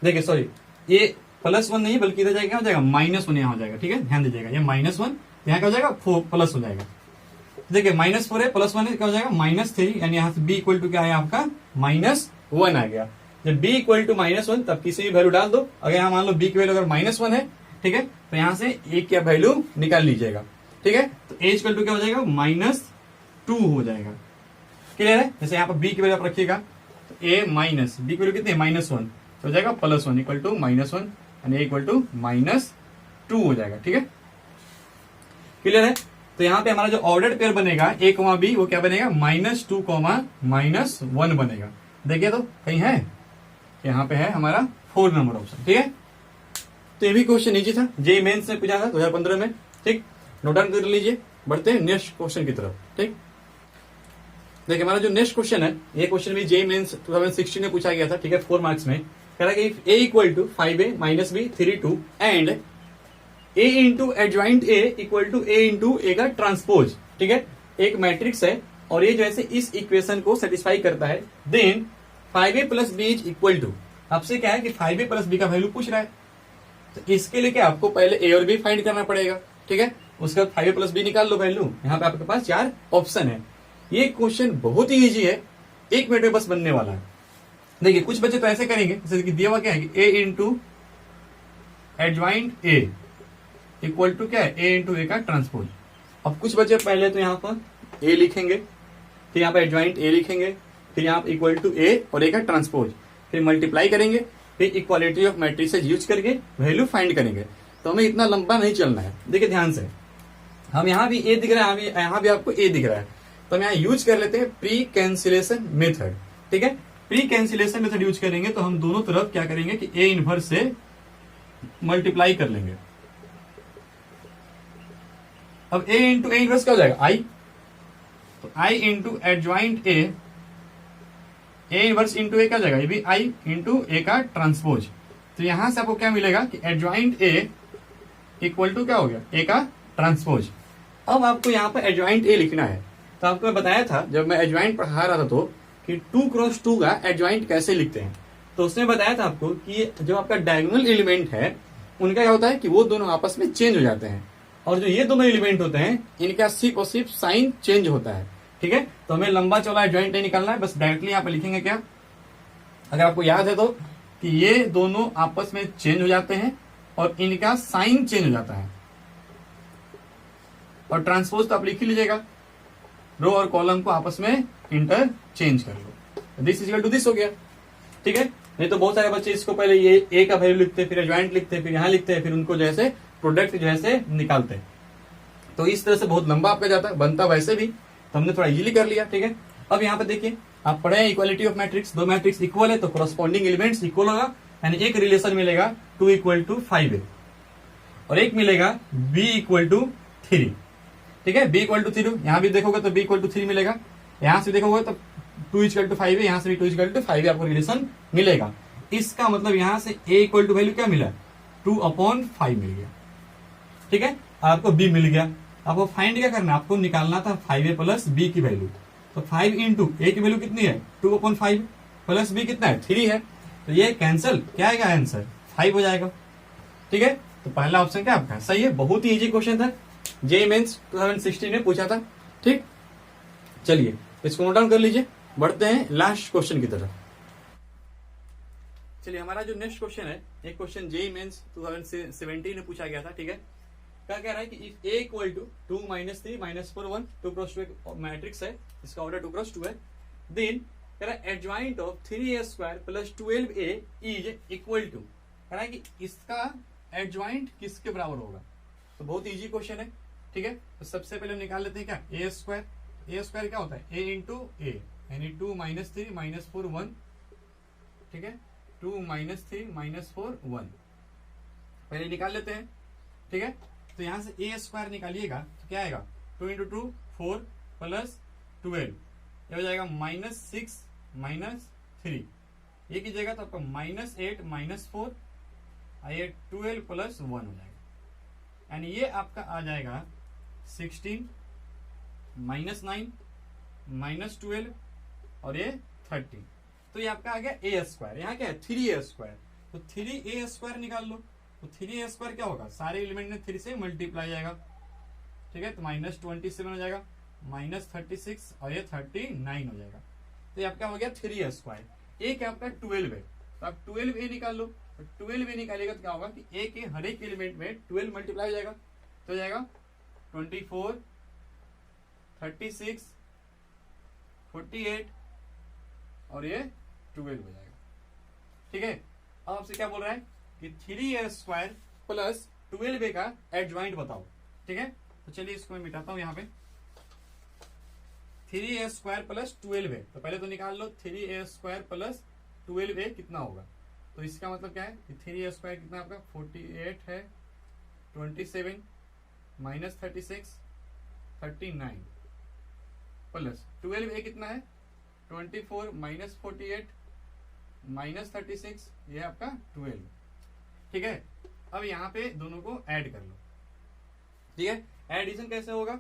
देखिए सॉरी ये +1 नहीं बल्कि इधर जाएगा, हो जाएगा -1 यहाँ हो जाएगा, ठीक है, ध्यान दीजिएगा, ये -1 यहाँ क्या हो जाएगा 4 प्लस हो जाएगा, देखिए -4 है +1 है क्या हो जाएगा -3, यानी यहाँ से b इक्वल टू क्या है आपका -1 आ गया। जब b इक्वल टू -1 तब किसी भी वैल्यू डाल दो, अगर यहाँ मान लो b की वैल्यू अगर -1 है, ठीक है, तो यहाँ से a की वैल्यू निकाल लीजिएगा, ठीक है, तो a इक्वल टू क्या हो जाएगा -2 हो जाएगा, क्लियर है। जैसे यहाँ पर b की वैल्यू आप रखिएगा तो a माइनस b की वैल्यू कितनी है -1 तो हो जाएगा +1 इक्वल टू -1 यानी इक्वल टू -2 हो जाएगा, ठीक है, क्लियर है। तो यहाँ पे हमारा जो ऑर्डर्ड पेयर बनेगा a कॉमा b वो क्या बनेगा -2 -1 बनेगा। देखिए तो कहीं है, यहाँ पे है हमारा 4 नंबर ऑप्शन, ठीक है। तो ये भी क्वेश्चन इजी था, जेईई मेंस में पूछा था 2015 में। ठीक, नोट डाउन कर लीजिए। बढ़ते हैं नेक्स्ट क्वेश्चन की तरफ। ठीक, देखिए हमारा जो नेक्स्ट क्वेश्चन है, ये क्वेश्चन भी जेईई मेंस 2016 में पूछा गया था। ठीक है, 4 मार्क्स में। कह रहा है कि a equal to 5a minus b 3 2 and a into adjoint a equal to a into a का ट्रांसपोज। ठीक है, एक मैट्रिक्स है और ये जैसे इस इक्वेशन को सेटिस्फाई करता है, then 5a plus b is equal to, आपसे क्या है कि 5a प्लस b का वैल्यू पूछ रहा है। तो इसके लिए क्या आपको पहले a और b फाइंड करना पड़ेगा। ठीक है, उसके बाद 5a प्लस b निकाल लो वैल्यू। यहाँ पे आपके पास 4 ऑप्शन है। ये क्वेश्चन बहुत ही इजी है, 1 मिनट में बस बनने वाला है। देखिए कुछ बच्चे तो ऐसे करेंगे, जैसे कि दिया हुआ क्या है कि a into adjoint a equal to क्या है a इंटू a का ट्रांसपोज। अब कुछ बच्चे पहले तो यहाँ पर a लिखेंगे, फिर यहाँ पर एडजॉइंट a लिखेंगे, फिर यहाँ पर इक्वल टू a और a का ट्रांसपोज, फिर मल्टीप्लाई करेंगे, फिर इक्वालिटी ऑफ मैट्रिसेस यूज करके वैल्यू फाइंड करेंगे। तो हमें इतना लंबा नहीं चलना है। देखिए ध्यान से, हम यहाँ भी a दिख रहा है, यहाँ भी आपको a दिख रहा है, तो हम यहाँ यूज कर लेते हैं प्री कैंसिलेशन मेथड। ठीक है, प्री कैंसिलेशन मेथड यूज करेंगे तो हम दोनों तरफ क्या करेंगे कि a इनवर्स से मल्टीप्लाई कर लेंगे। अब a इंटू ए इनवर्स क्या हो जाएगा i, तो i into adjoint a inverse into a क्या हो जाएगा, ये भी i इंटू a का ट्रांसपोज। तो यहां से आपको क्या मिलेगा कि एडजॉइंट a इक्वल टू क्या हो गया a का ट्रांसपोज। अब आपको यहाँ पर एडजॉइंट a लिखना है। तो आपको मैं बताया था जब मैं एडजॉइंट पढ़ा रहा था तो कि 2x2 का एडजॉइंट कैसे लिखते हैं। तो उसने बताया था आपको कि जो आपका डायगोनल एलिमेंट है उनका क्या होता है कि वो दोनों आपस में चेंज हो जाते हैं, और जो ये दोनों एलिमेंट होते हैं इनका सिर्फ और सिर्फ साइन चेंज होता है। ठीक है, तो हमें लंबा चौड़ा एडजॉइंट नहीं निकालना है, बस डायरेक्टली यहाँ पे लिखेंगे क्या, अगर आपको याद है तो, कि ये दोनों आपस में चेंज हो जाते हैं और इनका साइन चेंज हो जाता है। और ट्रांसपोज तो आप लिख ही लीजिएगा, रो और कॉलम को आपस में इंटरचेंज कर लो, this is equal to this हो गया। ठीक है, नहीं तो बहुत सारे बच्चे इसको पहले ये ए का वैल्यू लिखते हैं, फिर एडजॉइंट लिखते हैं, फिर यहाँ लिखते हैं, फिर उनको जैसे प्रोडक्ट जो है निकालते हैं। तो इस तरह से बहुत लंबा आपका जाता है, बनता वैसे भी, तो हमने थोड़ा इजीली कर लिया। ठीक है, अब यहाँ पे देखिए आप पढ़े हैं इक्वालिटी ऑफ मैट्रिक्स, दो मैट्रिक्स इक्वल है तो कोरस्पॉन्डिंग एलिमेंट्स इक्वल होगा, यानी एक रिलेशन मिलेगा 2 इक्वल टू 5a और एक मिलेगा b इक्वल टू 3। ठीक है, b इक्वल टू 3, यहाँ भी देखोगे तो b इक्वल टू 3 मिलेगा, यहाँ से देखोगे तो 2 इक्वल टू 5 है, यहाँ से भी 2 इक्वल टू 5 आपको रिलेशन मिलेगा। इसका मतलब यहाँ से a इक्वल टू वैल्यू क्या मिला, 2/5 मिल गया। ठीक है, आपको b मिल गया। आपको फाइंड क्या करना, आपको निकालना था 5a प्लस b की वैल्यू। तो 5 इंटू a की वैल्यू कितनी है 2/5 प्लस b कितना है 3 है, तो ये कैंसिल क्या आएगा आंसर 5 हो जाएगा। ठीक है, तो पहला ऑप्शन क्या आपका सही है। बहुत ही इजी क्वेश्चन था, जेईई मेंस 2016 में पूछा था। ठीक, चलिए इसको नोट डाउन कर लीजिए। बढ़ते हैं लास्ट क्वेश्चन की तरफ। चलिए हमारा जो नेक्स्ट क्वेश्चन है, एक क्वेश्चन जेईई मेंस 2017 में पूछा गया था। ठीक है, क्या कह रहा है कि if a equal to 2 - 3 - 4 1 2x2 matrix है, इसका ऑर्डर 2x2 है, देन कह रहा है adjoint of 3a² plus 12a is equal to, कह रहा है कि इसका एडजॉइंट किसके बराबर होगा। तो बहुत इजी क्वेश्चन है। ठीक है, तो सबसे पहले हम निकाल लेते हैं क्या a स्क्वायर क्या होता है a इंटू a, यानी 2 - 3 - 4 1। ठीक है, 2 - 3 - 4 1 पहले निकाल लेते हैं। ठीक है, तो यहां से a स्क्वायर निकालिएगा तो क्या आएगा 2 × 2 4 प्लस 12, ये हो जाएगा -6 - 3, ये कीजिएगा तो आपका -8 - 4 ये 12 प्लस 1 हो जाएगा, यानी ये आपका आ जाएगा 16 -9 -12 और ये 13। तो ये आपका आ गया a स्क्वायर। यहाँ क्या है 3a स्क्वायर, तो 3a स्क्वायर निकाल लो। तो 3a स्क्वायर क्या होगा, सारे एलिमेंट में 3 से मल्टीप्लाई जाएगा। ठीक है, तो -27 हो जाएगा, -36 और ये 39 हो जाएगा। तो ये आपका हो गया 3a स्क्वायर। एक आपका 12 है, तो आप 12a निकाल लो। तो 12a निकालेगा तो क्या होगा कि a के हर एक एलिमेंट में 12 मल्टीप्लाई हो जाएगा, तो हो जाएगा 24 36 48 और ये 12 हो जाएगा। ठीक है, अब आपसे क्या बोल रहा है कि 3a स्क्वायर प्लस 12a का एडजॉइंट बताओ। ठीक है, तो चलिए इसको मैं मिटाता हूं यहाँ पे। 3a स्क्वायर प्लस 12a, तो पहले तो निकाल लो 3a स्क्वायर प्लस 12a कितना होगा। तो इसका मतलब क्या है कि 3a² कितना आपका 48 है, 27 माइनस 36 39 प्लस 12a कितना है 24 माइनस 48 माइनस 36, ये आपका 12। ठीक है, अब यहाँ पे दोनों को ऐड कर लो। ठीक है, एडिशन कैसे होगा,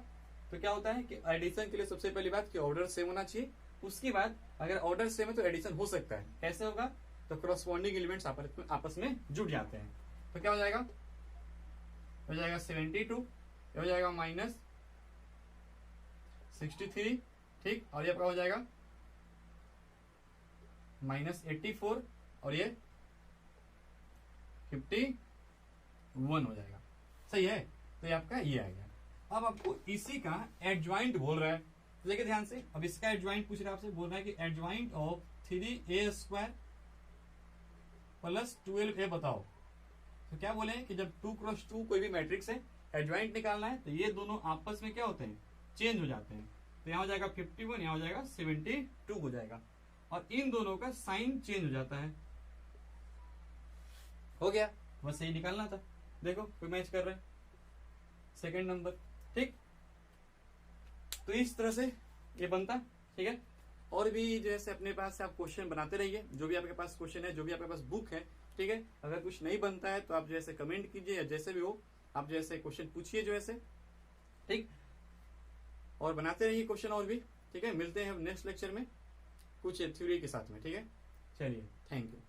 तो क्या होता है कि एडिशन के लिए सबसे पहली बात कि ऑर्डर सेम होना चाहिए। उसके बाद अगर ऑर्डर सेम है तो एडिशन हो सकता है। कैसे होगा, तो क्रॉसपॉन्डिंग एलिमेंट्स आपस में जुड़ जाते हैं। तो क्या हो जाएगा 72, ये हो जाएगा माइनस 63, ठीक, और ये आपका हो जाएगा माइनस 84 और ये 51 हो जाएगा। सही है, तो ये आपका ये आ गया। अब आपको इसी का एडजॉइंट बोल रहा है, तो देखिए ध्यान से। अब इसका एडजॉइंट पूछ रहा है आपसे, बोल रहा है कि adjoint of 3a² plus 12a बताओ। तो क्या बोले कि जब 2x2 कोई भी मैट्रिक्स है, एडजॉइंट निकालना है, तो ये दोनों आपस में क्या होते हैं, चेंज हो जाते हैं। तो यहां हो जाएगा 51, यहां हो जाएगा 72 हो जाएगा, और इन दोनों का साइन चेंज हो जाता है। हो गया, बस यही निकालना था। देखो कोई मैच कर रहा है, सेकंड नंबर, ठीक। तो इस तरह से ये बनता, ठीक है। और भी जैसे अपने पास से आप क्वेश्चन बनाते रहिए, जो भी आपके पास क्वेश्चन है, जो भी आपके पास बुक है, ठीक है। अगर कुछ नहीं बनता है तो आप जैसे कमेंट कीजिए, या जैसे भी हो आप जैसे क्वेश्चन पूछिए जो ऐसे, ठीक, और बनाते रहिए क्वेश्चन और भी, ठीक है। मिलते हैं नेक्स्ट लेक्चर में कुछ थ्योरी के साथ में, ठीक है। चलिए, थैंक यू।